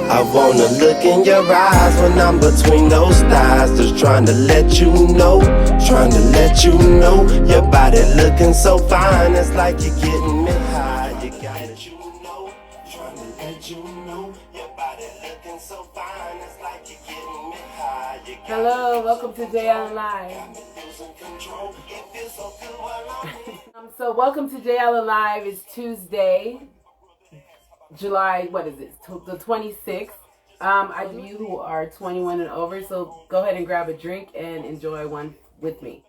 I wanna look in your eyes when I'm between those thighs. Just trying to let you know, your body looking so fine. It's like you're getting me high. You got it, you know, trying to let you know, your body looking so fine. It's like you're getting me high. Hello, welcome to J.Alan Live. So welcome to J.Alan Live. It's Tuesday, July, the 26th. I do you who are 21 and over, so go ahead and grab a drink and enjoy one with me.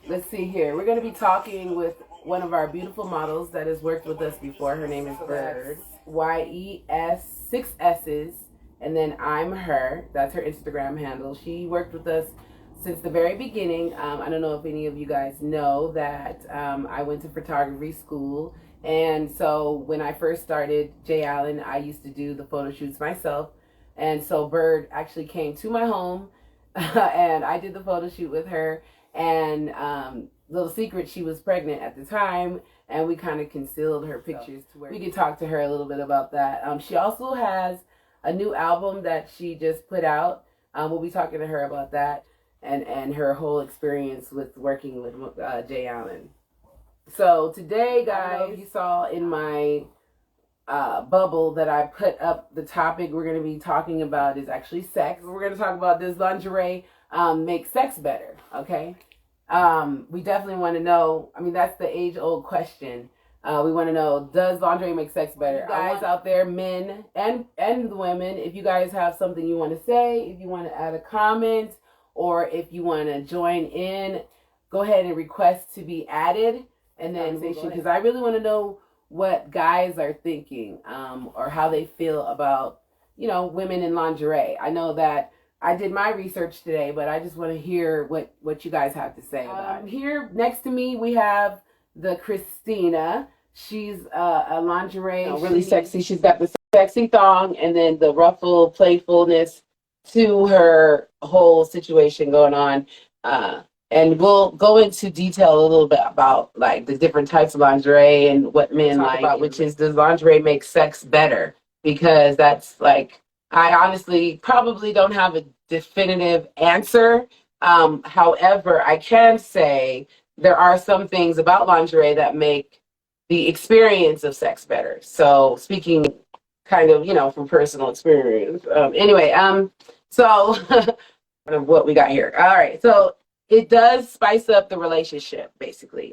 Let's see here. We're going to be talking with one of our beautiful models that has worked with us before. Her name is Byrd, Y-E-S, 6 S's, and then I'm her. That's her Instagram handle. She worked with us since the very beginning. I don't know if any of you guys know that I went to photography school. And so when I first started J.Alan, I used to do the photo shoots myself. And so Byrd actually came to my home and I did the photo shoot with her. And little secret, she was pregnant at the time, and we kind of concealed her pictures to where we could talk to her a little bit about that. She also has a new album that she just put out. We'll be talking to her about that and her whole experience with working with J.Alan. So today, guys, you saw in my bubble that I put up, the topic we're going to be talking about is actually sex. We're going to talk about, does lingerie make sex better? Okay. We definitely want to know. I mean, that's the age-old question. We want to know, does lingerie make sex better? Guys out there, men and the women, if you guys have something you want to say, if you want to add a comment, or if you want to join in, go ahead and request to be added. And then, because I really want to know what guys are thinking, or how they feel about, women in lingerie. I know that I did my research today, but I just want to hear what you guys have to say about it. Here next to me, we have the Christina. She's a lingerie, really sexy. She's got the sexy thong and then the ruffle playfulness to her whole situation going on. And we'll go into detail a little bit about like the different types of lingerie and what men like about, which is, does lingerie make sex better? Because that's like, I honestly probably don't have a definitive answer. However, I can say there are some things about lingerie that make the experience of sex better. So speaking kind of, from personal experience. So what we got here. All right. So it does spice up the relationship, basically.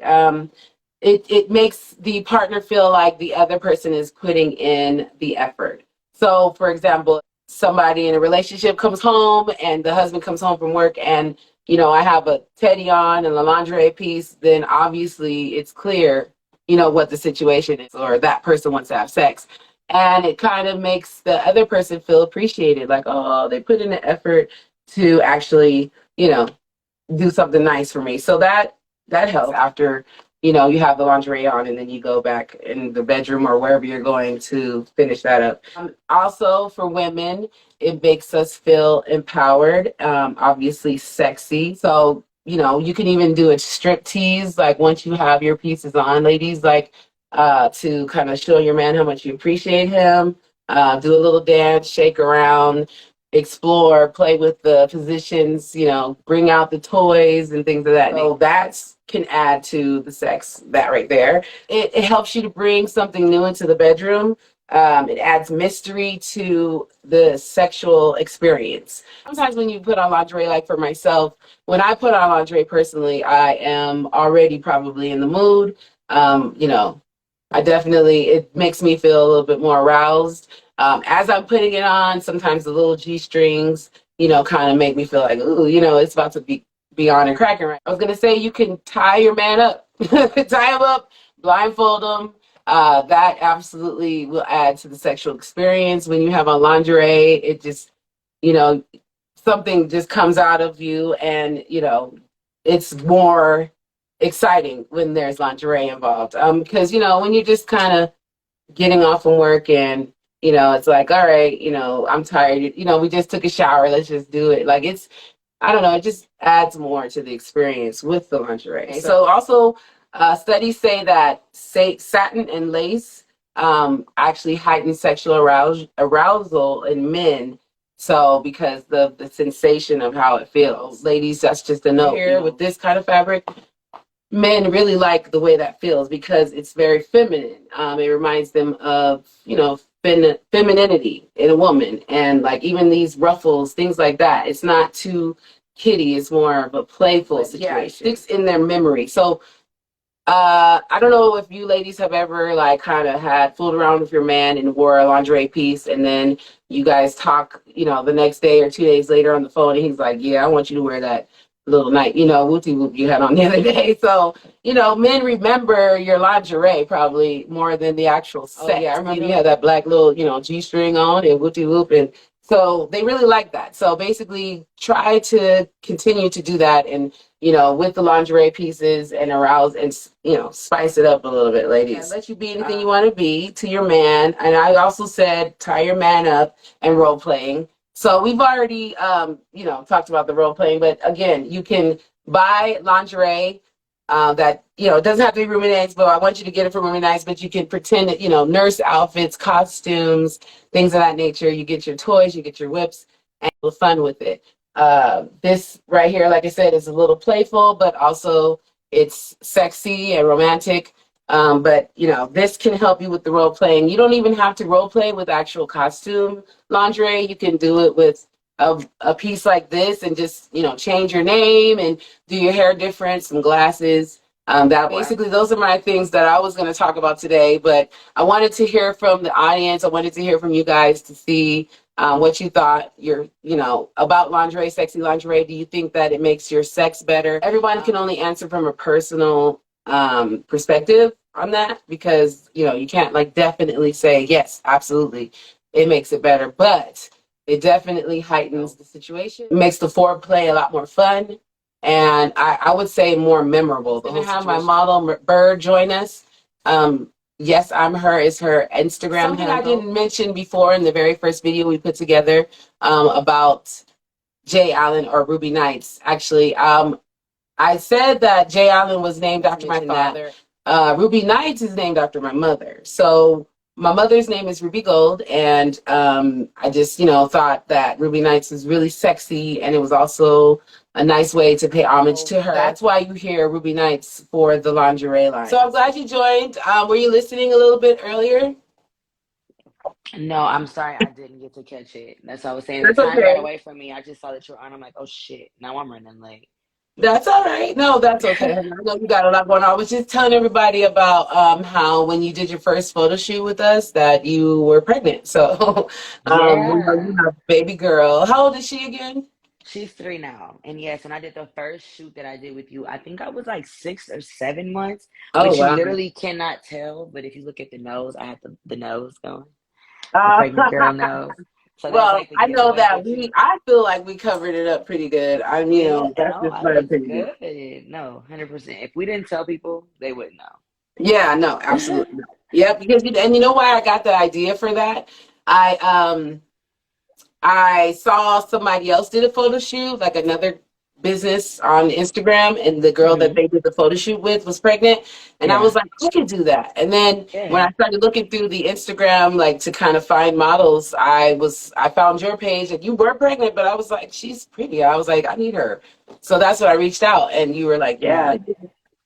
It makes the partner feel like the other person is putting in the effort. So, for example, somebody in a relationship comes home and the husband comes home from work and, I have a teddy on and a lingerie piece, then obviously it's clear, what the situation is, or that person wants to have sex. And it kind of makes the other person feel appreciated, like, oh, they put in the effort to actually, do something nice for me. So that helps after, you have the lingerie on and then you go back in the bedroom or wherever you're going to finish that up. Also for women, it makes us feel empowered, obviously sexy. So, you can even do a strip tease, like once you have your pieces on, ladies, like to kind of show your man how much you appreciate him, do a little dance, shake around, explore, play with the positions, bring out the toys and things of that. So that's can add to the sex, that right there. It helps you to bring something new into the bedroom. It adds mystery to the sexual experience. Sometimes when you put on lingerie, like for myself, when I put on lingerie personally, I am already probably in the mood. It makes me feel a little bit more aroused. As I'm putting it on, sometimes the little G-strings, kind of make me feel like, ooh, it's about to be on and cracking, right? I was going to say, you can tie your man up, tie him up, blindfold him. That absolutely will add to the sexual experience. When you have on lingerie, it just, something just comes out of you and, it's more exciting when there's lingerie involved. Because, when you're just kind of getting off from work and, it's like, all right, I'm tired. We just took a shower. Let's just do it. Like I don't know. It just adds more to the experience with the lingerie. So also studies say that satin and lace actually heightens sexual arousal in men. So because the sensation of how it feels, ladies, that's just a note here with this kind of fabric. Men really like the way that feels because it's very feminine. It reminds them of, femininity in a woman. And like even these ruffles, things like that, it's not too kitty. It's more of a playful situation. Yeah, it sticks in their memory. So I don't know if you ladies have ever like kind of had fooled around with your man and wore a lingerie piece, and then you guys talk, the next day or 2 days later on the phone, and he's like, "Yeah, I want you to wear that little night, wooty whoop you had on the other day." So, men remember your lingerie probably more than the actual sex. Oh, yeah, I remember you had that black little, G string on and wooty whoop, and so they really like that. So basically, try to continue to do that and with the lingerie pieces and arouse and, spice it up a little bit, ladies. Yeah, let you be anything you want to be to your man. And I also said, tie your man up and role playing. So we've already, talked about the role playing, but again, you can buy lingerie that, it doesn't have to be Ruby Nice, but I want you to get it from Ruby Nice, but you can pretend that, nurse outfits, costumes, things of that nature. You get your toys, you get your whips, and have fun with it. This right here, like I said, is a little playful, but also it's sexy and romantic. But this can help you with the role playing. You don't even have to role play with actual costume lingerie. You can do it with a piece like this and just change your name and do your hair different, some glasses. That basically those are my things that I was going to talk about today. But I wanted to hear from the audience. I wanted to hear from you guys to see what you thought about lingerie, sexy lingerie. Do you think that it makes your sex better? Everyone can only answer from a personal perspective on that because, you can't like definitely say, yes, absolutely, it makes it better. But it definitely heightens the situation. It makes the foreplay a lot more fun. And I would say more memorable. I'm going to have my model Byrd join us. Yes, I'm her is her Instagram Something handle. I didn't mention before in the very first video we put together about J.Alan or Ruby Nights. Actually, I said that J.Alan was named after my father. Ruby Nights is named after my mother. So my mother's name is Ruby Gold, and I just, thought that Ruby Nights was really sexy, and it was also a nice way to pay homage to her. That's why you hear Ruby Nights for the lingerie line. So I'm glad you joined. Were you listening a little bit earlier? No, I'm sorry, I didn't get to catch it. That's what I was saying. The That's time ran okay. away from me. I just saw that you were on. I'm like, oh shit, now I'm running late. That's all right. No, that's okay. I know you got a lot going on. I was just telling everybody about how when you did your first photo shoot with us that you were pregnant. So we know you Yeah. have a baby girl. How old is she again? She's 3 now. And yes, when I did the first shoot that I did with you, I think I was like 6 or 7 months, Oh which you wow. literally cannot tell. But if you look at the nose, I had the nose going, the Uh, pregnant girl nose. So that's well, like the I know giveaway. that But you, I feel like we covered it up pretty good. yeah, That's no, just I my looked opinion. good. No, 100%. If we didn't tell people, they wouldn't Yeah, no, know. absolutely. Yep, because and you know why I got the idea for that? I I saw somebody else did a photo shoot, like another business on Instagram, and the girl that Hmm. they did the photo shoot with was pregnant. And I was Yeah, like, I could do that. And then when yeah. I started looking through the Instagram, like to kind of find models, I found your page and you were pregnant, but I was like, she's pretty. I was like, I need her. So that's when I reached out, and you were like, Yeah. yeah,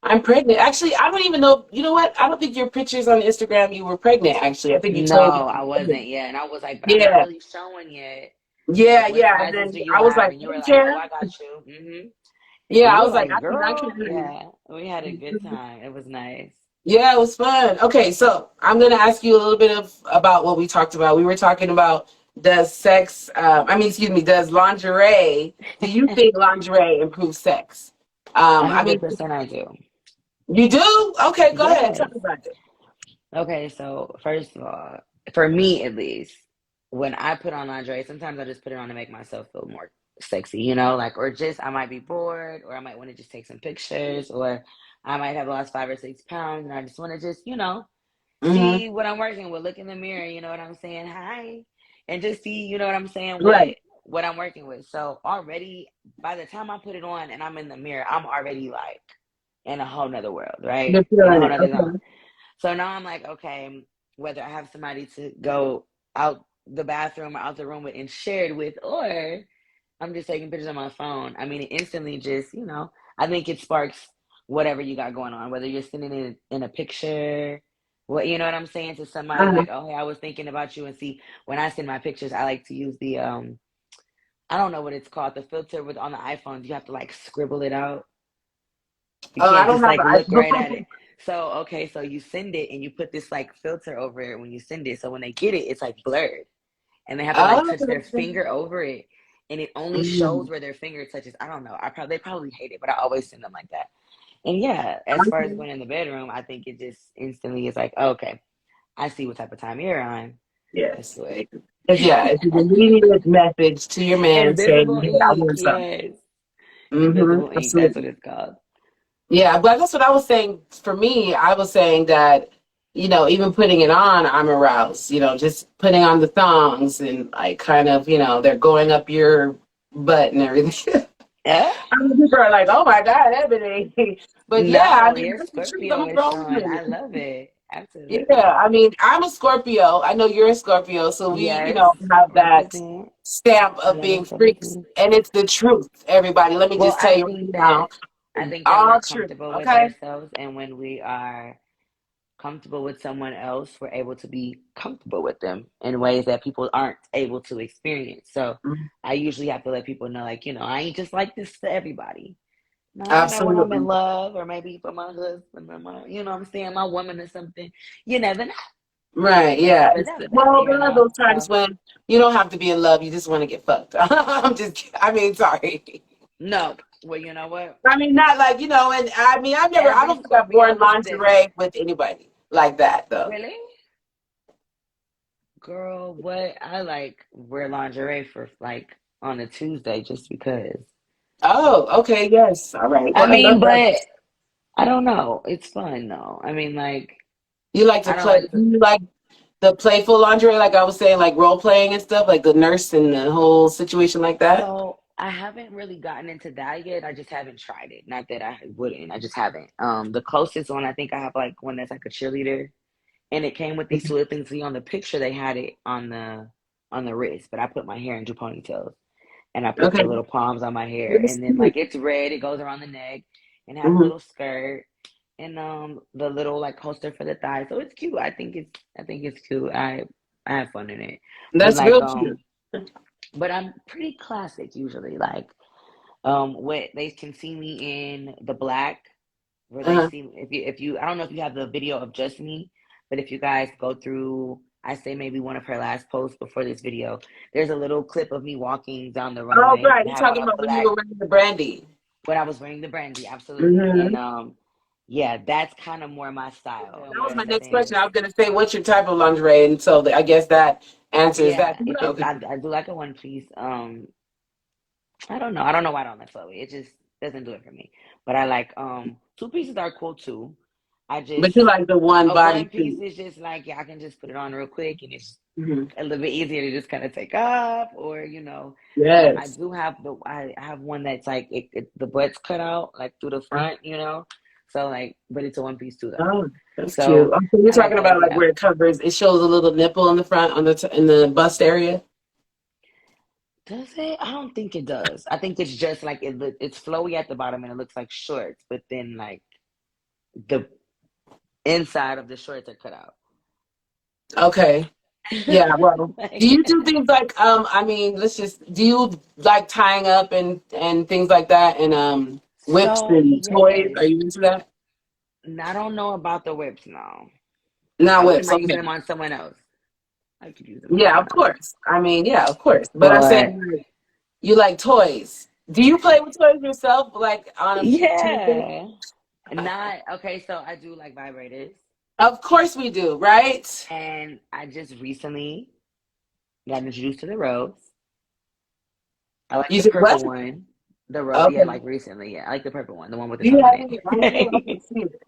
I'm pregnant. Actually, I don't even know. You know what? I don't think your pictures on Instagram you were pregnant. Actually, I think you No, told me. I wasn't. Yeah, and I was like, but I'm not Yeah, really showing yet. Like, yeah, what yeah. And sizes then do you I was have? like, And you were hey, like, oh, Jan. I got you. Hmm. Yeah, And I you were was like, like, I girl, can. yeah, we had a good time. It was nice. Yeah, it was fun. Okay, so I'm gonna ask you a little bit of about what we talked about. We were talking about does sex. Excuse me. Does lingerie? Do you think lingerie improves sex? A I mean, hundred percent, I do. you do. Okay, go ahead. Tell Yes. me about it. Okay, so first of all, for me at least, when I put on lingerie, sometimes I just put it on to make myself feel more sexy, like, or just I might be bored, or I might want to just take some pictures, or I might have lost 5 or 6 pounds, and I just want to just, Mm-hmm. see what I'm working with, look in the mirror, you know what I'm saying? Hi. And just see, you know what I'm saying, Right. what I'm working with. So already by the time I put it on and I'm in the mirror, I'm already in a whole nother world, right? You're In a feeling whole it. nother zone. Okay. So now I'm like, okay, whether I have somebody to go out the bathroom or out the room with and share it with, or I'm just taking pictures on my phone. I mean, it instantly just, I think it sparks whatever you got going on, whether you're sending it in a picture, what you know what I'm saying, to somebody Uh-huh. like, oh, hey, I was thinking about you. And see, when I send my pictures, I like to use the I don't know what it's called, the filter with on the iPhones. You have to like scribble it out. You Oh, I can't don't just have like look right at an it. So okay, so you send it and you put this like filter over it when you send it. So when they get it, it's like blurred, and they have to like iPhone. touch their Oh, finger over it, and it only shows mm. where their finger touches. I don't know. They probably hate it, but I always send them like that. And yeah, as far as Okay. going in the bedroom, I think it just instantly is like, oh, okay, I see what type of time you're on. Let's Yes. do it. Yeah, it's an immediate message to your man saying, Invisible "Hey, I ink, want some." yes. Mm-hmm. Invisible ink, that's what Absolutely. it's called. Yeah, but that's what I was saying. For me, I was saying that, even putting it on, I'm aroused. Just putting on the thongs and like kind of, they're going up your butt and everything. Eh? I mean, people are like, "Oh my God, Ebony." But yeah, I No, mean, your that's the truth. I'm Scorpio a is grown showing. I woman. love it. Yeah, Absolutely. I mean, I'm a Scorpio. I know you're a Scorpio, so we, Yes, have that represent. stamp of being freaks, 11/17. and it's the truth. Everybody, let me Well, just tell you right now, I think that we're all true. comfortable with Okay. ourselves, and when we are comfortable with someone else, we're able to be comfortable with them in ways that people aren't able to experience. So Mhm. I usually have to let people know, like, I ain't just like this to everybody. No, when I'm in Absolutely. love, or maybe for my husband, or what I'm saying, my woman or something. You never know. Right. You Yeah. never know, Well, there are those times So when you don't have to be in love. You just want to get fucked. I mean, sorry. no. Well, you know what? I mean, not like, and I mean, I Every don't think I've worn Scorpio is different. lingerie with anybody like that, though. Really? Girl, what I like wear lingerie for like on a Tuesday just because. Oh, okay. Yes. All right. I Well, I love mean, that. but I don't know. It's fun though. I mean, like You like to I don't play, like to. you like the playful lingerie, like I was saying, like role playing and stuff, like the nurse and the whole situation like that? So I haven't really gotten into that yet. I just haven't tried it. Not that I wouldn't. I just haven't. The closest one I think I have like one that's like a cheerleader, and it came with these little things. See, on the picture they had it on the wrist, but I put my hair into ponytails, and I put the Okay. little palms on my hair, That's and then cute. like it's red. It goes around the neck, and has a Mhm. little skirt, and the little like holster for the thigh. So it's cute. I think it's cute. I have fun in it, but That's like real cute. but I'm pretty classic usually. Like what they can see me in the black, where they Uh-huh. see if you I don't know if you have the video of just me, but if you guys go through, I say maybe one of her last posts before this video, there's a little clip of me walking down the Oh, runway right. and I You're have on talking a about when you black were wearing the brandy. when I was wearing the brandy, absolutely. And Hmm. yeah, that's kind of more my style. That was More my in the next question. sense, I was going to say, what's your type of lingerie? And so I guess that answers that. yeah, if it's Okay. I do like a one piece. I don't know. I don't know why I don't like flowy. It just doesn't do it for me. But I like two pieces are cool too. I But just you like the one a body one piece suit. is just like, yeah, I can just put it on real quick and it's Hmm. a little bit easier to just kind of take off, or I Yes. do have I have one that's like the butt's cut out like through the front, so like, but it's a one piece too though. Oh, that's cute. So Oh, so you're I like talking those, about like yeah. where it covers, it shows a little nipple in the front on in the bust area. Does it? I don't think it does. I think it's just like it's flowy at the bottom and it looks like shorts, but then like the inside of the shorts are cut out. Okay. Yeah, well, do Like, you do things like I mean, do you like tying up and things like that and whips so and toys? yes. Are you into that? I don't know about the whips now. I Not wouldn't whips, mind using okay. them on someone else. I could use them on Yeah, of someone else. course. I mean, yeah, of course. But I'm But saying like, you like toys. Do you play with toys yourself like on a Tuesday? yeah. Not okay, so I do like vibrators. Of course we do, right? And I just recently got introduced to the rose. I like You the said what? purple one. The rose, yeah, Okay. like recently, yeah. I like the purple one, the one with the You tongue in haven't, I it. haven't seen it.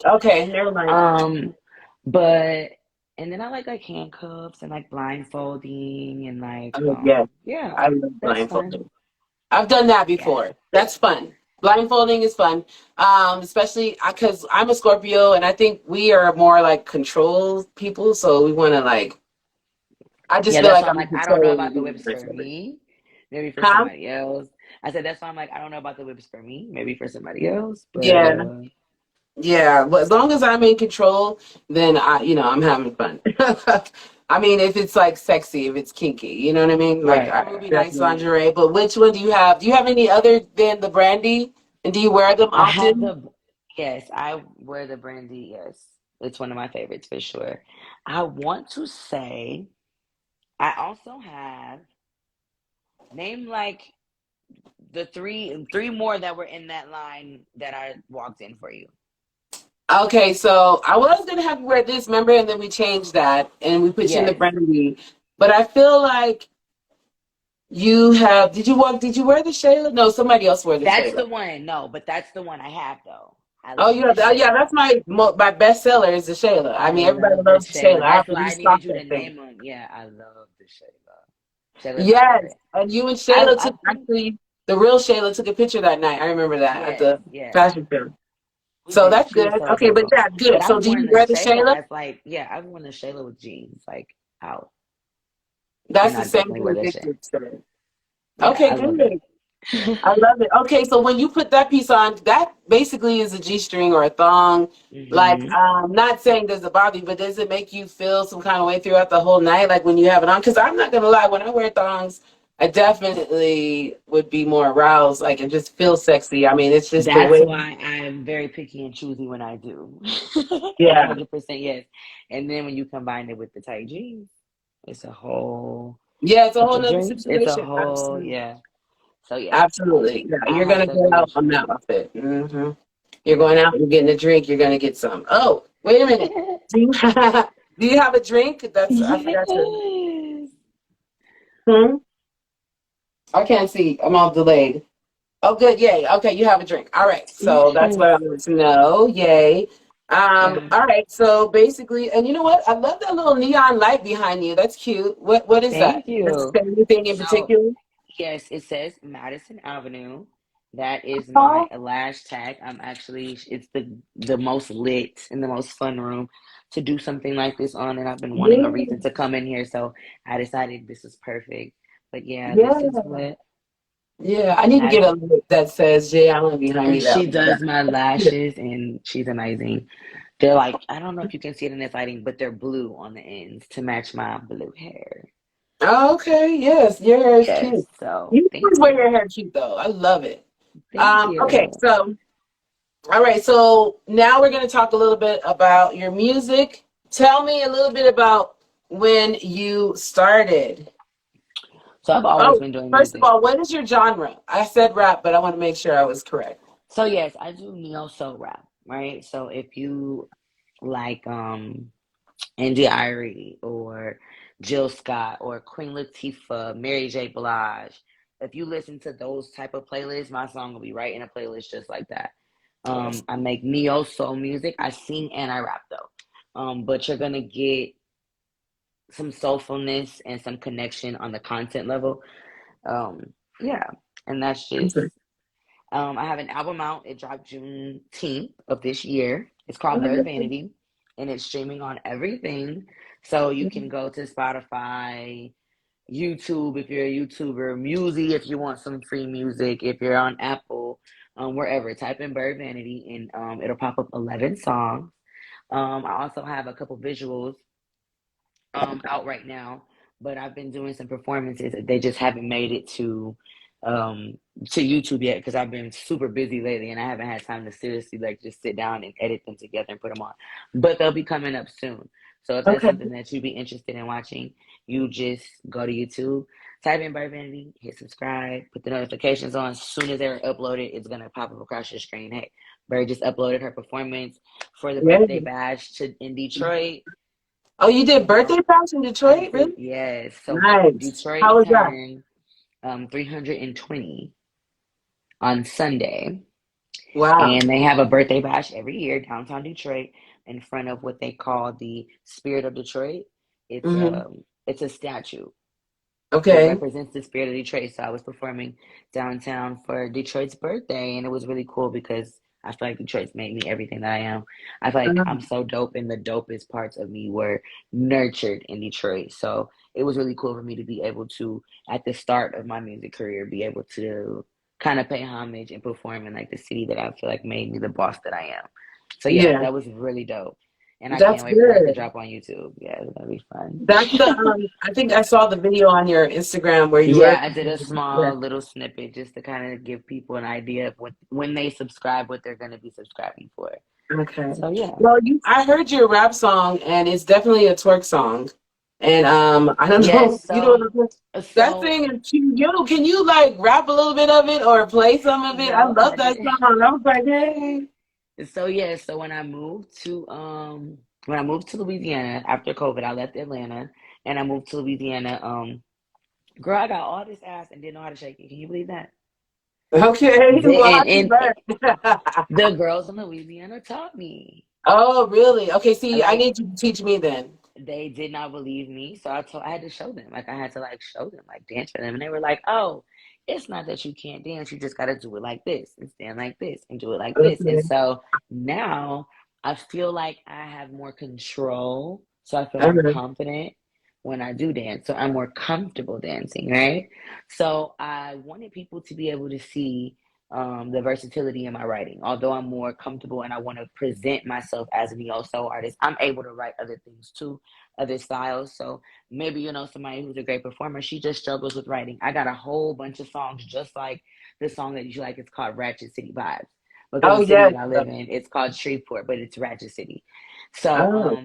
Okay, never mind. um, but and then I like handcuffs and like blindfolding and like Oh, yeah, yeah, I love that's fun. blindfolding. I've done that Yeah. before. That's fun. Blindfolding is fun, especially because I'm a Scorpio, and I think we are more like control people. So we want to like. I just Yeah, feel that's like why I'm I'm in like, I don't know control about the of whips the for me. Maybe for Huh? somebody else. I said that's why I'm like, I don't know about the whips for me. Maybe for somebody else. But Yeah, yeah. But as long as I'm in control, then I'm having fun. I mean, if it's like sexy, if it's kinky, you know what I mean? Like right, I right, would be right. nice lingerie, but which one do you have? Do you have any other than the brandy? And do you wear them I have often? the yes, I wear the brandy, yes. It's one of my favorites for sure. I want to say I also have name like the three more that were in that line that I walked in for you. Okay, so I was gonna have you wear this, remember, and then we changed that and we put you in the Yes. brandy. But I feel like you have. Did you wear the Shayla? No, somebody else wore the That's Shayla. the one. No, but that's the one I have though. I Oh, you love the have. Oh, yeah, Shayla. that's my bestseller is the Shayla. I I mean, everybody love the loves the Shayla. Shayla. I have That's to why I restock needed you to that thing. name them. Yeah, I love the Shayla. Shayla's my Yes, favorite. and you and I Shayla I took think actually the real Shayla took a picture that night. I remember that at yes, the yes. fashion show. We So did. that's She good. was so Okay, but adorable. yeah, But good. I've So do worn you the wear the Shayla Shayla? as like, yeah, I've worn the Shayla with jeans, like out. That's And the I same definitely wear thing that shit. Victor said. Yeah, Okay, I love it. good. I love it. Okay, so when you put that piece on, that basically is a G-string or a thong. Like, hmm not saying does it bother you, but does it make you feel some kind of way throughout the whole night, like when you have it on? Because I'm not gonna lie, when I wear thongs, I definitely would be more aroused, like and just feel sexy. I mean, it's just the That's way. why I'm very picky and choosy when I do. Yeah, 100% yes. And then when you combine it with the tight jeans, it's a whole yeah, it's a up whole the nother drinks. It's a situation. whole Absolutely, yeah. So yeah, absolutely. Yeah, I you're have gonna to go agree out with on you. that outfit. You're Yeah. going out, you're getting a drink, you're gonna get some. Oh, wait a minute. Do you do you have a drink? That's I forgot to. Yes. Hmm? I can't see. I'm all delayed. Oh, good. Yay. Okay, you have a drink. All right. So that's Yes. what I wanted to know. Yay. Yeah. All right. So basically, and you know what? I love that little neon light behind you. That's cute. What is that? Thank Does it you. say anything in So particular? yes, it says Madison Avenue. That is my Oh, lash tag. I'm actually it's the most lit and the most fun room to do something like this on, and I've been wanting a yeah. reason to come in here, so I decided this is perfect. But yeah, this is Yeah. what Yeah. I need to get a Madison. light that says J.Alan behind me And that she way. does my Yeah. lashes, and she's amazing. They're like I don't know if you can see it in this lighting, but they're blue on the ends to match my blue hair. Oh, okay. Yes. Your hair is Yes. cute. So You thank always wear you, your hair cute though. I love it. thank Okay. you. So all right, so now we're going to talk a little bit about your music. Tell me a little bit about when you started. So I've always Oh, been doing first of music. all, what is your genre? I said rap, but I want to make sure I was correct. So yes, I do neo soul rap, right? So if you like Andy Irie or Jill Scott or Queen Latifah, Mary J. Blige, if you listen to those type of playlists, my song will be right in a playlist just like that. I make neo soul music. I sing and I rap though. But you're gonna get some soulfulness and some connection on the content level. Yeah, and that's just I have an album out. It dropped Juneteenth of this year. It's called Bird Vanity, and it's streaming on everything. So you can go to Spotify, YouTube if you're a YouTuber, Music if you want some free music, if you're on Apple, wherever. Type in Bird Vanity, and it'll pop up 11 songs. I also have a couple visuals out right now, but I've been doing some performances. They just haven't made it um to YouTube yet because I've been super busy lately and I haven't had time to seriously like just sit down and edit them together and put them on. But they'll be coming up soon. So if that's Okay. something that you'd be interested in watching, you just go to YouTube, type in Bird Vanity, hit subscribe, put the notifications on. As soon as they're uploaded, it's gonna pop up across your screen. Hey, Bird just uploaded her performance for the Yeah. birthday bash in Detroit. Oh, you did You know, birthday bash in I Detroit? did, Really? yes. So Nice. How Detroit was that? turned 320 on Sunday, Wow. and they have a birthday bash every year downtown Detroit in front of what they call the Spirit of Detroit. Hmm. It's a statue, It Okay. represents the spirit of Detroit. So I was performing downtown for Detroit's birthday, and it was really cool because I feel like Detroit's made me everything that I am. I feel like I'm so dope, and the dopest parts of me were nurtured in Detroit. So it was really cool for me to be able to, at the start of my music career, be able to kind of pay homage and perform in like the city that I feel like made me the boss that I am. So yeah, Yeah. that was really dope. And I That's can't wait for that to good. drop on YouTube. Yeah, it's gonna be fun. That's the I think I saw the video on your Instagram where you were. Yeah, I did a Yeah. small little snippet just to kind of give people an idea of what when they subscribe, what they're going to be subscribing for. Okay. So yeah, Well, I heard your rap song, and it's definitely a twerk song. And I don't know, yes. you know So that so thing is cute. Can you like rap a little bit of it or play some of it? I no, love I that did. song. I was like, hey. So yeah, so when I moved to Louisiana after COVID, I left Atlanta and I moved to Louisiana. Girl, I got all this ass and didn't know how to shake it. Can you believe that? Okay, well, I can And learn. the girls in Louisiana taught me. Oh, really? Okay, see, I Like need you to teach me then. they did not believe me, so I had to show them. Like I had to like show them, like dance for them, and they were like, "Oh, it's not that you can't dance. You just got to do it like this and stand like this and do it like this." And Okay. so now I feel like I have more control, so I feel more Uh-huh. confident when I do dance. So I'm more comfortable dancing, right? So I wanted people to be able to see the versatility in my writing. Although I'm more comfortable and I want to present myself as a neo soul artist, I'm able to write other things too, other styles. So maybe you know somebody who's a great performer, she just struggles with writing. I got a whole bunch of songs just like the song that you like. It's called Ratchet City Vibes because Oh, the city yes. that I live in, it's called Shreveport, but it's Ratchet City. So Oh,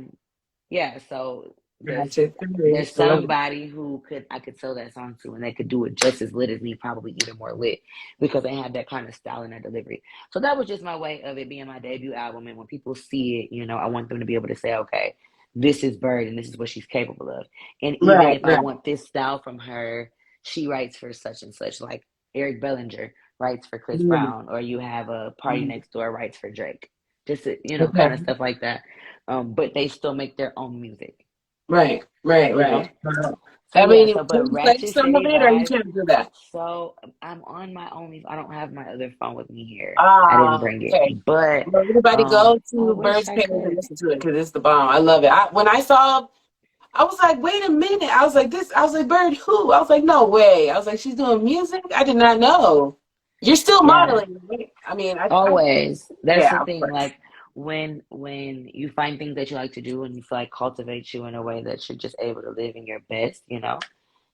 yeah, so ratchet there's theory. I love it. somebody who I could sell that song to and they could do it just as lit as me, probably even more lit because they have that kind of style and that delivery. So that was just my way of it being my debut album. And when people see it, you know, I want them to be able to say, okay, this is Bird and this is what she's capable of. And even Right, if I right. want this style from her, she writes for such and such, like Eric Bellinger writes for Chris Mhm. Brown, or you have a Party Mhm. Next Door writes for Drake. Just, you know, kind of Okay. stuff like that. But they still make their own music, Right, right, you know? right. Wow. So I yeah, mean, so can but you play Ratchet some of City it or you vibes. can't do that? So I'm on my only. I don't have my other phone with me here. I didn't Ah, bring it, okay. but Well, everybody go I to wish Bird's I page and could. listen to it because it's the bomb. I love it. When I saw, I was like, wait a minute. I was like, I was like, Bird who? I was like, no way. I was like, she's doing music? I did not know. You're still Yeah, modeling, right? I mean, always. That's yeah, the of thing. course. Like when you find things that you like to do and you feel like cultivate you in a way that you're just able to live in your best, you know.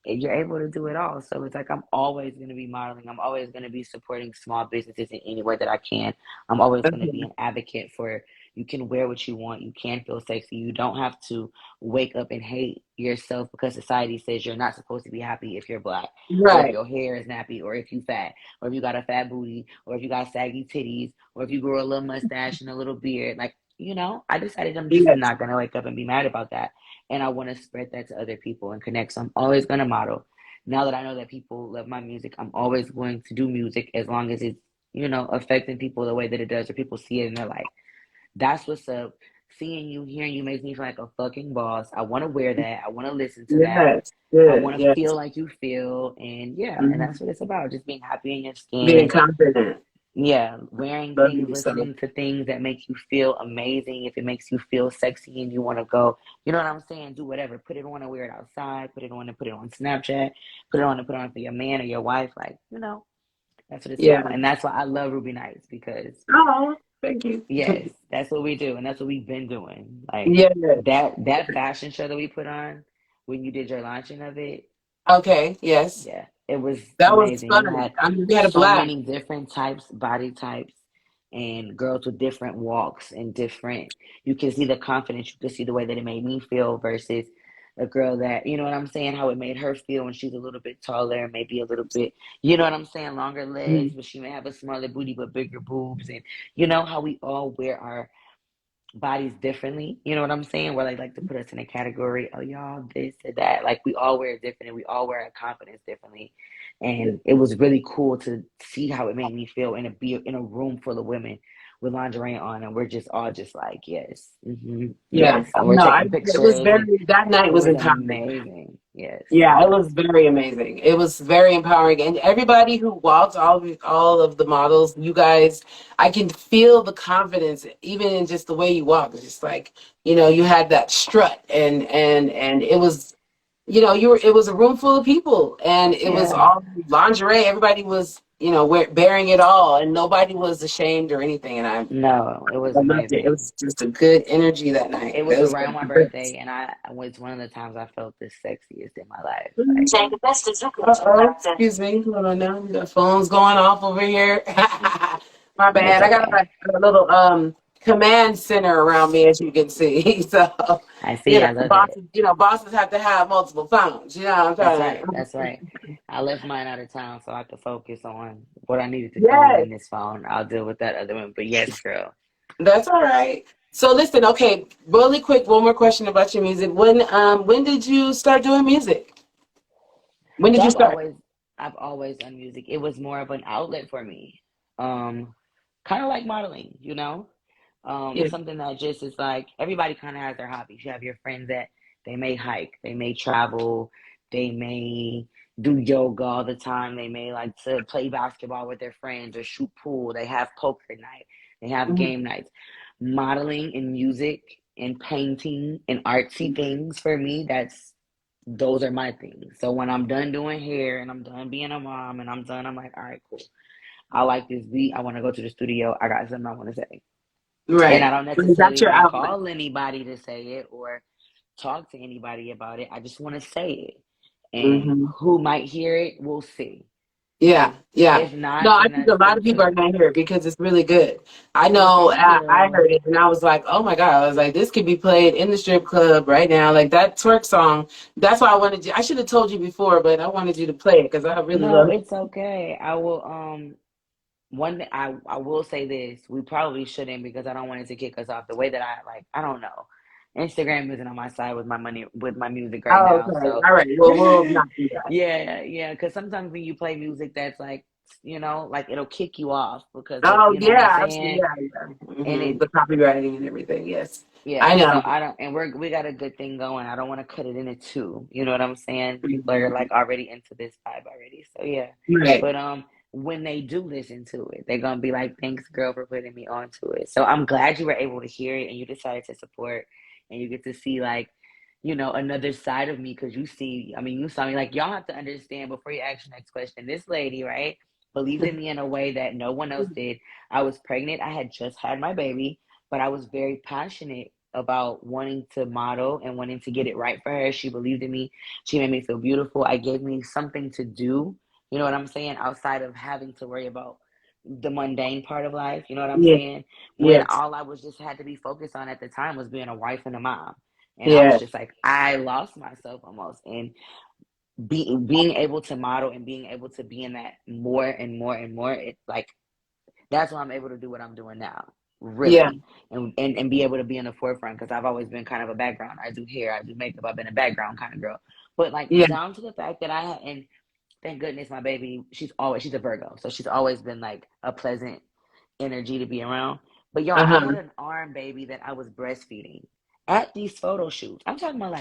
You're able to do it all. So it's like I'm always going to be modeling. I'm always going to be supporting small businesses in any way that I can. I'm always going to be Okay. an advocate for you can wear what you want. You can feel sexy. You don't have to wake up and hate yourself because society says you're not supposed to be happy if you're black or if Right. your hair is nappy or if you fat or if you got a fat booty or if you got saggy titties or if you grow a little mustache and a little beard. Like, you know, I decided I'm just Yes. not going to wake up and be mad about that and I want to spread that to other people and connect. So I'm always going to model. Now that I know that people love my music, I'm always going to do music as long as it's, you know, affecting people the way that it does or people see it and they're like, that's what's up. Seeing you, hearing you makes me feel like a fucking boss. I want to wear that. I want to listen to that. Yes. I Good. want to Yes. feel like you feel. And yeah, and Mhm. that's what it's about. Just being happy in your Being skin, confident. yeah, wearing Love things, yourself. listening to things that make you feel amazing. If it makes you feel sexy and you want to go, you know what I'm saying? Do whatever. Put it on and wear it outside. Put it on and put it on Snapchat. Put it on and put it on for your man or your wife. Like, you know, that's what it's Yeah. about. And that's why I love Ruby Nights because, Oh, thank you. yes, that's what we do. And that's what we've been doing. Like, Yeah. that fashion show that we put on when you did your launching of it, Okay. Yes. yeah, it was That was amazing. You fun. had I mean, we had a so blast. many different types, body types, and girls with different walks and different. You can see the confidence. You can see the way that it made me feel versus a girl that, you know what I'm saying, how it made her feel when she's a little bit taller, maybe a little bit, you know what I'm saying, longer legs, Mhm. but she may have a smaller booty but bigger boobs. And you know how we all wear our bodies differently. You know what I'm saying? Where they like to put us in a category, oh y'all this or that. Like we all wear it different and we all wear our confidence differently. And it was really cool to see how it made me feel and to be in a room full of women with lingerie on and we're just all just like, yes, Yeah. yes. And we're No, taking it was pictures and very, that night it was was empowering. amazing. Yes, Yeah, it yes. was very amazing. It was very empowering, and everybody who walked, all of the models, you guys, I can feel the confidence, even in just the way you walk. It's just like, you had that strut, and it was, it was a room full of people, and it was Yeah. all lingerie. Everybody was, bearing it all, and nobody was ashamed or anything. And No, it was I loved it. It amazing. was just a good energy that night. It It was was around my great. birthday, and I was one of the times I felt the sexiest in my life. Like, Uh-oh, excuse me. Hold on now. The phone's going off over here. My it's bad. I got okay. a little command center around me, as you can see. So, I see. I love it. bosses have to have multiple phones. I'm That's trying right. to. That's right. I left mine out of town so I could focus on what I needed to go Yes, in this phone. I'll deal with that other one. But yes, girl. that's all right. So listen, okay, really quick, one more question about your music. When did you start doing music? When So did you start? I've always done music. It was more of an outlet for me. Um, Kind of like modeling, you know? Yeah. Something that just is like everybody kind of has their hobbies. You have your friends that they may hike, they may travel, they may do yoga all the time, they may like to play basketball with their friends or shoot pool, they have poker night, they have Mhm. game nights. Modeling and music and painting and artsy things for me, those are my things. So when I'm done doing hair and I'm done being a mom and I'm done, I'm like, all right, cool. I like this beat. I want to go to the studio. I got something I want to say. And I Right. don't That's necessarily your want to outlet. call anybody to say it or talk to anybody about it. I just want to say it. And Hmm. who might hear it, we'll see. Yeah, yeah. If No, not, I then think a that's lot cool of people are too. gonna hear it because it's really good. I Well, know. thank I you. heard it and I was like, oh my god! I was like, this could be played in the strip club right now, like that twerk song. That's why I wanted you. I should have told you before, but I wanted you to play it because I really No, love it. it's okay. I will one thing I will say this, we probably shouldn't because I don't want it to kick us off. The way that I don't know. Instagram isn't on my side with my money with my music right Oh, now. okay. So All right. Well, we'll not do that. yeah, yeah. Because sometimes when you play music that's like, like it'll kick you off because of, Oh, you know what I'm yeah. Absolutely. saying? Yeah, yeah. And The copywriting and everything. Yes, I yeah, know. so I don't, and we got a good thing going. I don't want to cut it into two. You know what I'm saying? People are Mhm. like already into this vibe already. So yeah. Right. But when they do listen to it, they're gonna be like, "Thanks, girl, for putting me onto it." So I'm glad you were able to hear it and you decided to support and you get to see like, another side of me because you saw me like y'all have to understand before you ask your next question. This lady, right, believed in me in a way that no one else did. I was pregnant. I had just had my baby, but I was very passionate about wanting to model and wanting to get it right for her. She believed in me. She made me feel beautiful. I gave me something to do. You know what I'm saying? Outside of having to worry about the mundane part of life. You know what I'm Yeah. saying? When Yes. all I was just had to be focused on at the time was being a wife and a mom. And I was Yes. just like, I lost myself almost. And being able to model and being able to be in that more and more and more, it's like that's why I'm able to do what I'm doing now, Yeah. really, and be able to be in the forefront because I've always been kind of a background. I do hair, I do makeup. I've been a background kind of girl, but like Yeah. down to the fact that I had, and thank goodness my baby, she's a Virgo, so she's always been like a pleasant energy to be around. But y'all, Uh I had huh. an arm baby that I was breastfeeding at these photo shoots. I'm talking about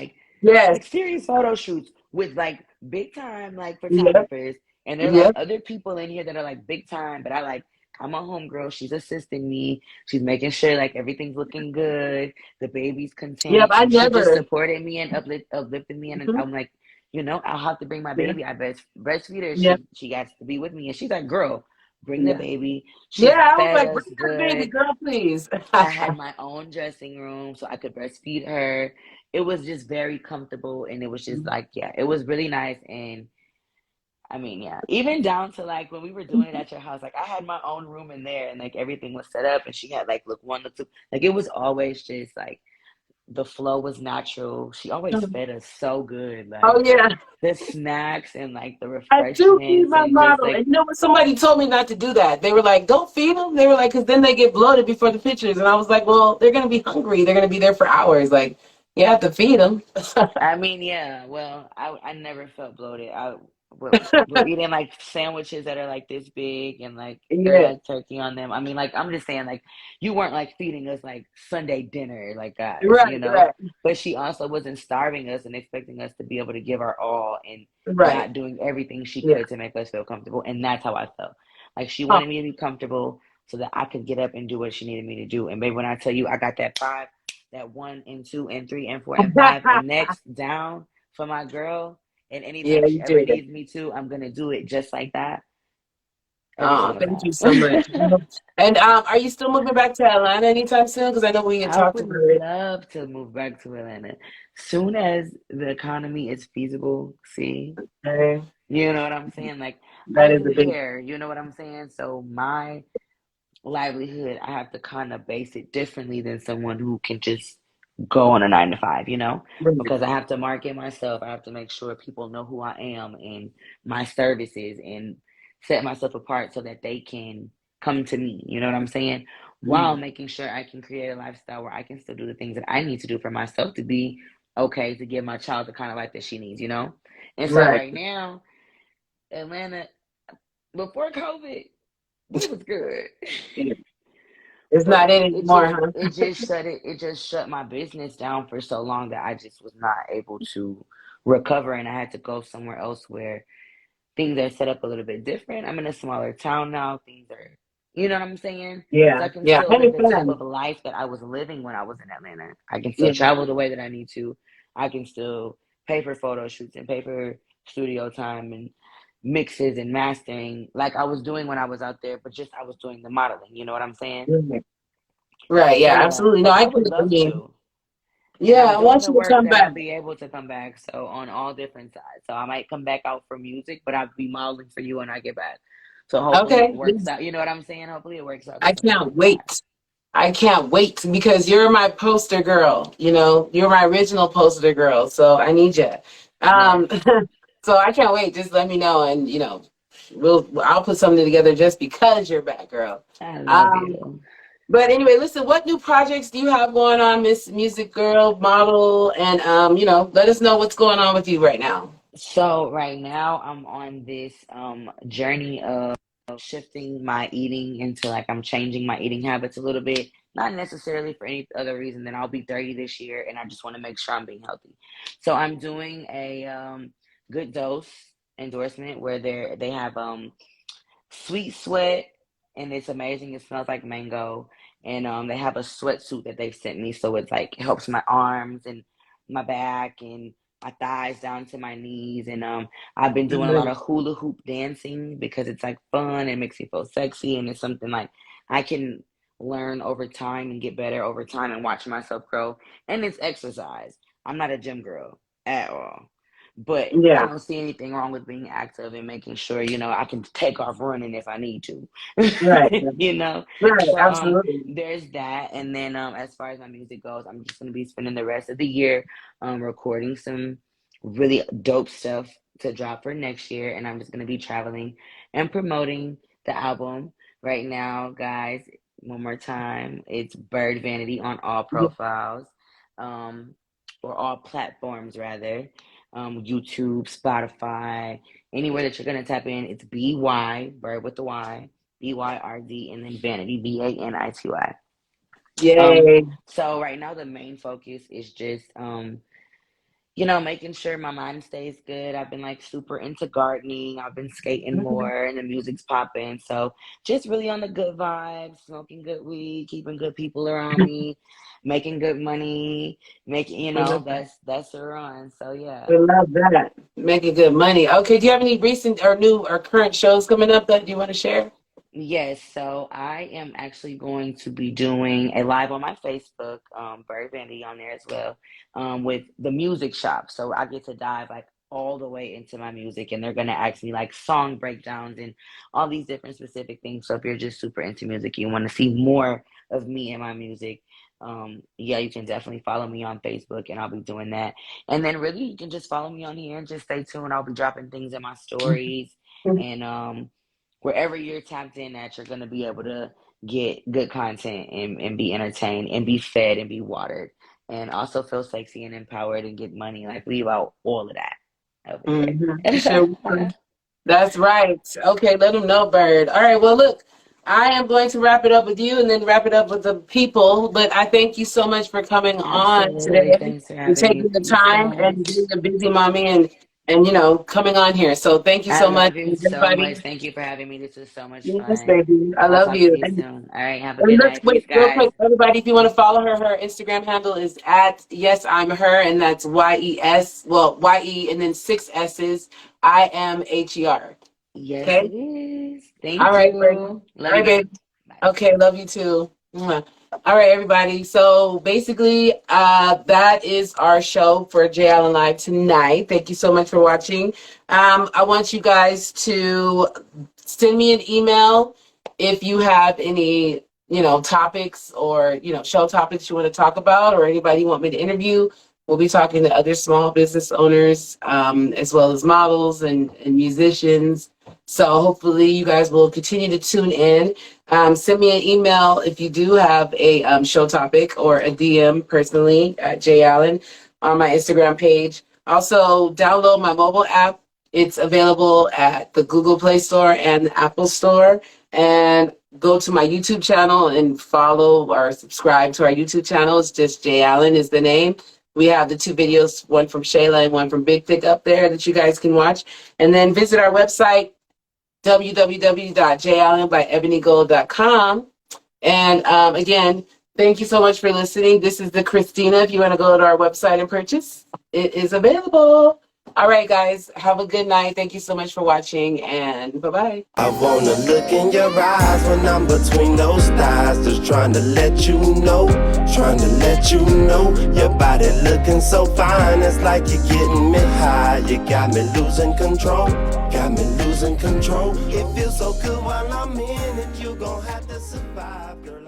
Yes. like serious photo shoots with like big time like Yep. photographers, and they're like Yep. other people in here that are like big time, but I'm a homegirl. She's assisting me. She's making sure like everything's looking good. The baby's Yep. content, I and she just never. supported me and uplifted me. And Mhm. I'm like, I'll have to bring my Yeah. baby. I breastfeed her. Yeah. She got to be with me, and she's like, girl, bring the Yeah. baby. Yeah. She's I was fed like, us bring that baby good. girl, please. I had my own dressing room so I could breastfeed her. It was just very comfortable and it was just like, yeah, it was really nice. And I mean, yeah, even down to like when we were doing it at your house, like I had my own room in there and like everything was set up and she had like, look, one, look, two. Like it was always just like the flow was natural. She always fed us so good. Oh Like yeah. the snacks and like the I do feed refreshments my and just model, and like, somebody told me not to do that. They were like, "Don't feed them." They were like, "Because then they get bloated before the pictures." And I was like, "Well, they're gonna be hungry. They're gonna be there for hours. Like, You have to feed them. I mean, yeah. Well, I never felt bloated. We're eating like sandwiches that are like this big and like they're Yeah. like turkey on them. I mean, like I'm just saying, like you weren't like feeding us like Sunday dinner, like guys, Right, you know. right. But she also wasn't starving us and expecting us to be able to give our all and Right. not doing everything she Yeah. could to make us feel comfortable. And that's how I felt. Like she Oh, wanted me to be comfortable so that I could get up and do what she needed me to do. And babe, when I tell you I got that five, that one and two and three and four and five and next down for my girl. And yeah, anytime she you ever did. needs me to, I'm gonna do it just like that every Oh, single thank time. you so much. And are you still moving back to Atlanta anytime soon? Because I know we had I talked would about it. love to move back to Atlanta soon as the economy is feasible. See, Okay. you know what I'm saying? Like I That is do a big hair, you know what I'm saying? So my livelihood, I have to kind of base it differently than someone who can just go on a 9 to 5, you know, thing. because I have to market myself. I have to make sure people know who I am and my services and set myself apart so that they can come to me, you know what I'm saying? While Mm. making sure I can create a lifestyle where I can still do the things that I need to do for myself to be okay, to give my child the kind of life that she needs, you know? And so Right. right now, Atlanta, before COVID, we was good. Yeah. It's But not in it anymore, just huh? it just shut my business down for so long that I just was not able to recover and I had to go somewhere else where things are set up a little bit different. I'm in a smaller town now. Things are, you know what I'm saying? So Yeah. I can Yeah. still I live the type understand. of life that I was living when I was in Atlanta. I can still Yeah. travel the way that I need to. I can still pay for photo shoots and pay for studio time and mixes and mastering like I was doing when I was out there, but just I was doing the modeling, you know what I'm saying? Right. Right. So Yeah. yeah, Absolutely. No, but I I get would it. I love mean, to. And yeah. I'm I doing want the you to work come that I'll back. be able to come back. So on all different sides. So I might come back out for music, but I'll be modeling for you when I get back. So hopefully it Okay. works out. You know what I'm saying? Hopefully it works out I because I'm can't doing that. wait. I can't wait because you're my poster girl. You know, you're my original poster girl. So I need you. Yes, Um, so I can't wait. Just let me know, and I'll put something together just because you're back, girl. I love Um, you. but anyway, listen. What new projects do you have going on, Miss Music Girl, model, and let us know what's going on with you right now. So right now I'm on this journey of shifting my eating into like I'm changing my eating habits a little bit. Not necessarily for any other reason than I'll be 30 this year and I just want to make sure I'm being healthy. So I'm doing a good dose endorsement where they have Sweet Sweat, and it's amazing. It smells like mango, and they have a sweatsuit that they've sent me, so it's like it helps my arms and my back and my thighs down to my knees. And I've been doing a lot Mhm. of hula hoop dancing because it's like fun and makes me feel sexy, and it's something like I can learn over time and get better over time and watch myself grow. And it's exercise. I'm not a gym girl at all. But I Yeah, don't see anything wrong with being active and making sure, I can take off running if I need to. right, you know? right, So absolutely. there's that. And then as far as my music goes, I'm just gonna be spending the rest of the year recording some really dope stuff to drop for next year. And I'm just gonna be traveling and promoting the album right now, guys. One more time. It's Bird Vanity on all profiles. Um or all platforms rather, YouTube, Spotify, anywhere that you're gonna tap in. It's BY, Bird with the Y, BYRD, and then Vanity, VANITY. Um, Yay. so right now the main focus is just making sure my mind stays good. I've been like super into gardening. I've been skating Mhm. more and the music's popping. So just really on the good vibes, smoking good weed, keeping good people around me, making good money, making, that's the run. So yeah. We love that. Making good money. Okay, do you have any recent or new or current shows coming up that you want to share? Yes, so I am actually going to be doing a live on my Facebook, Bird Vandy on there as well, with the music shop. So I get to dive like all the way into my music, and they're gonna ask me like song breakdowns and all these different specific things. So if you're just super into music, you want to see more of me and my music, yeah, you can definitely follow me on Facebook, and I'll be doing that. And then really, you can just follow me on here and just stay tuned. I'll be dropping things in my stories and wherever you're tapped in at, you're going to be able to get good content and be entertained and be fed and be watered and also feel sexy and empowered and get money. Like, leave out all of that over Mm-hmm. Sure. here. That's right. Okay, let them know, Bird. All right, well, look, I am going to wrap it up with you and then wrap it up with the people. But I thank you so much for coming on Absolutely. today Thanks for and having me. taking the Peace time and out. being a busy mommy and coming on here. So thank you I so much, love you so much. everybody. Thank you for having me. This was so much Yes, fun. baby. I I'll love talk to you. you soon. All right. Have a And good let's night. wait Peace, real guys. quick, everybody. If you want to follow her, her Instagram handle is at yes I'm her, and that's YES. Well, YE and then 6 S's. IMHER. Yes, Okay. it is. All Thank right, Bridget. you. All Love you right, guys. babe. Bye. Okay, love you too. Mwah. All right, everybody. So basically, that is our show for J.Alan Live tonight. Thank you so much for watching. I want you guys to send me an email if you have any, topics or, show topics you want to talk about or anybody you want me to interview. We'll be talking to other small business owners, as well as models and musicians. So hopefully you guys will continue to tune in. Send me an email if you do have a show topic or a DM personally at J.Alan on my Instagram page. Also, download my mobile app. It's available at the Google Play Store and the Apple Store. And go to my YouTube channel and follow or subscribe to our YouTube channel. It's just J.Alan is the name. We have the 2 videos, one from Shayla and one from Big Thick up there that you guys can watch. And then visit our website, www.jalanbyebonygold.com. And again, thank you so much for listening. This is the Christina. If you want to go to our website and purchase, it is available. All right, guys, have a good night. Thank you so much for watching, and bye-bye. I wanna look in your eyes when I'm between those thighs. Just trying to let you know, your body looking so fine. It's like you're getting me high. You got me losing control, It feels so good while I'm in it. You're gonna have to survive, girl.